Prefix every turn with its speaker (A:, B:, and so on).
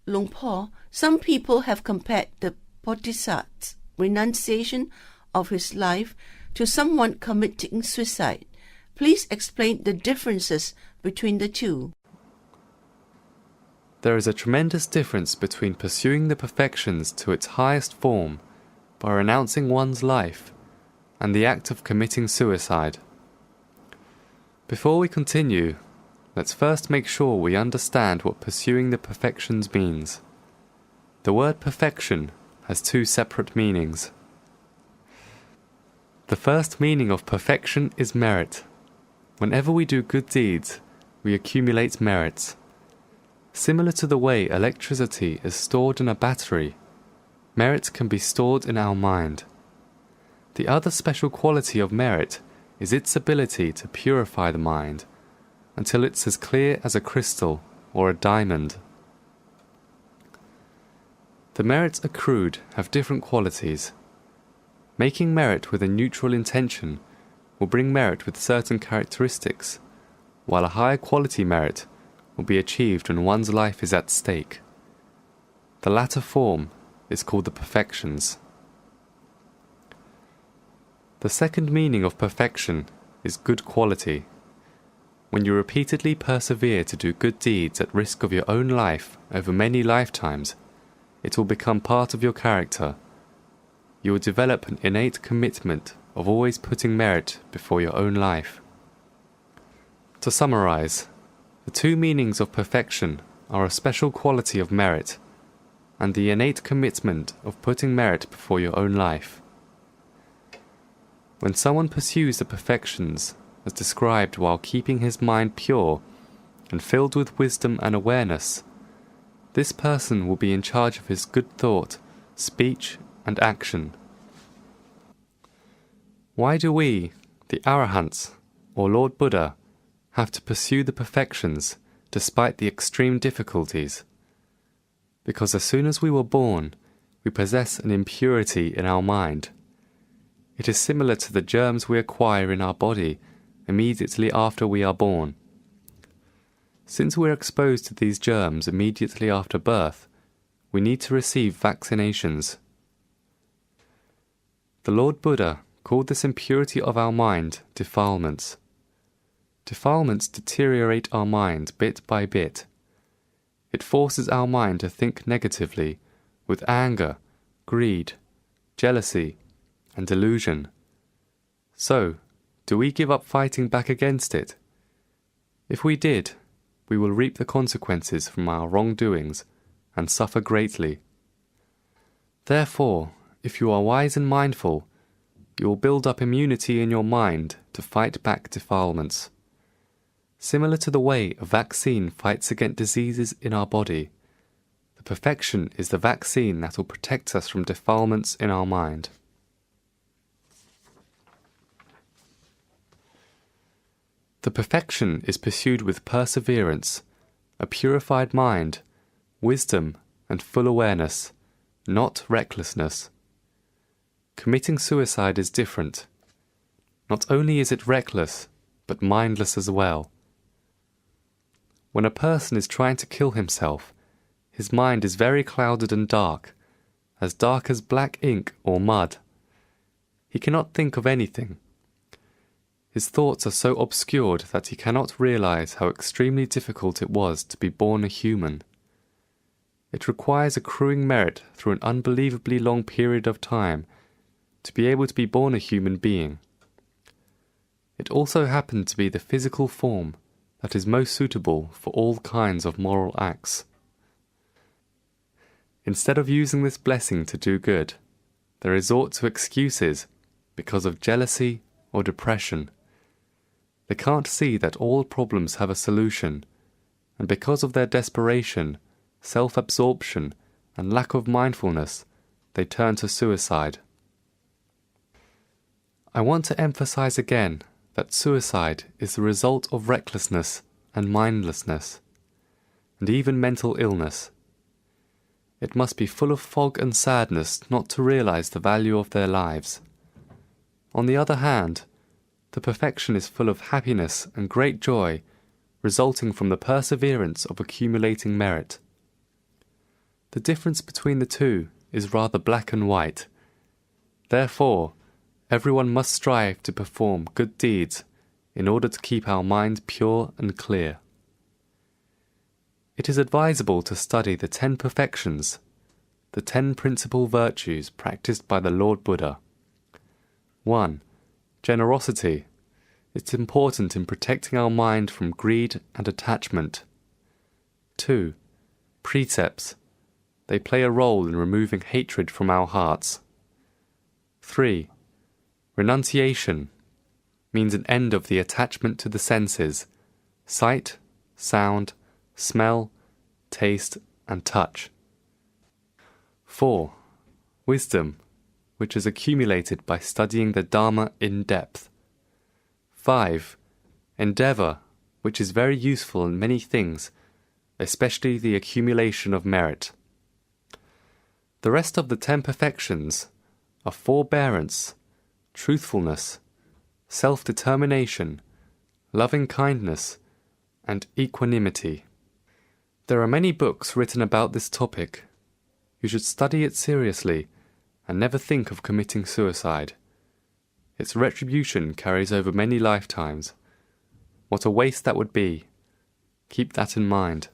A: Luang Por, some people have compared the Bodhisatta's renunciation of his life to someone committing suicide. Please explain the differences between the two.
B: There is a tremendous difference between pursuing the perfections to its highest form by renouncing one's life and the act of committing suicide. Before we continue, let's first make sure we understand what pursuing the perfections means. The word perfection has two separate meanings. The first meaning of perfection is merit. Whenever we do good deeds, we accumulate merits. Similar to the way electricity is stored in a battery, merit can be stored in our mind. The other special quality of merit is its ability to purify the mind until it's as clear as a crystal or a diamond. The merits accrued have different qualities. Making merit with a neutral intention will bring merit with certain characteristics, while a higher quality merit will be achieved when one's life is at stake. The latter form is called the perfections. The second meaning of perfection is good quality. When you repeatedly persevere to do good deeds at risk of your own life over many lifetimes, it will become part of your character. You will develop an innate commitment of always putting merit before your own life. To summarize, the two meanings of perfection are a special quality of merit and the innate commitment of putting merit before your own life. When someone pursues the perfections as described while keeping his mind pure and filled with wisdom and awareness, this person will be in charge of his good thought, speech, and action. Why do we, the Arahants, or Lord Buddha, have to pursue the perfections despite the extreme difficulties? Because as soon as we were born, we possess an impurity in our mind. It is similar to the germs we acquire in our body immediately after we are born. Since we are exposed to these germs immediately after birth, we need to receive vaccinations. The Lord Buddha called this impurity of our mind defilements. Defilements deteriorate our mind bit by bit. It forces our mind to think negatively, with anger, greed, jealousy, and delusion. So, do we give up fighting back against it? If we did, we will reap the consequences from our wrongdoings and suffer greatly. Therefore, if you are wise and mindful, you will build up immunity in your mind to fight back defilements. Similar to the way a vaccine fights against diseases in our body, the perfection is the vaccine that will protect us from defilements in our mind. The perfection is pursued with perseverance, a purified mind, wisdom, and full awareness, not recklessness. Committing suicide is different. Not only is it reckless, but mindless as well. When a person is trying to kill himself, his mind is very clouded and dark as black ink or mud. He cannot think of anything. His thoughts are so obscured that he cannot realize how extremely difficult it was to be born a human. It requires accruing merit through an unbelievably long period of time to be able to be born a human being. It also happened to be the physical form that is most suitable for all kinds of moral acts. Instead of using this blessing to do good, they resort to excuses because of jealousy or depression. They can't see that all problems have a solution, and because of their desperation, self-absorption, and lack of mindfulness, they turn to suicide. I want to emphasize again that suicide is the result of recklessness and mindlessness, and even mental illness. It must be full of fog and sadness not to realize the value of their lives. On the other hand, the perfection is full of happiness and great joy, resulting from the perseverance of accumulating merit. The difference between the two is rather black and white. Therefore, everyone must strive to perform good deeds in order to keep our mind pure and clear. It is advisable to study the 10 perfections, the 10 principal virtues practiced by the Lord Buddha. 1. Generosity. It's important in protecting our mind from greed and attachment. 2. Precepts. They play a role in removing hatred from our hearts. 3. Renunciation means an end of the attachment to the senses, sight, sound, smell, taste, and touch. 4. Wisdom, which is accumulated by studying the Dharma in depth. 5. Endeavour, which is very useful in many things, especially the accumulation of merit. The rest of the 10 perfections are forbearance, truthfulness, self-determination, loving-kindness, and equanimity. There are many books written about this topic. You should study it seriously and never think of committing suicide. Its retribution carries over many lifetimes. What a waste that would be. Keep that in mind.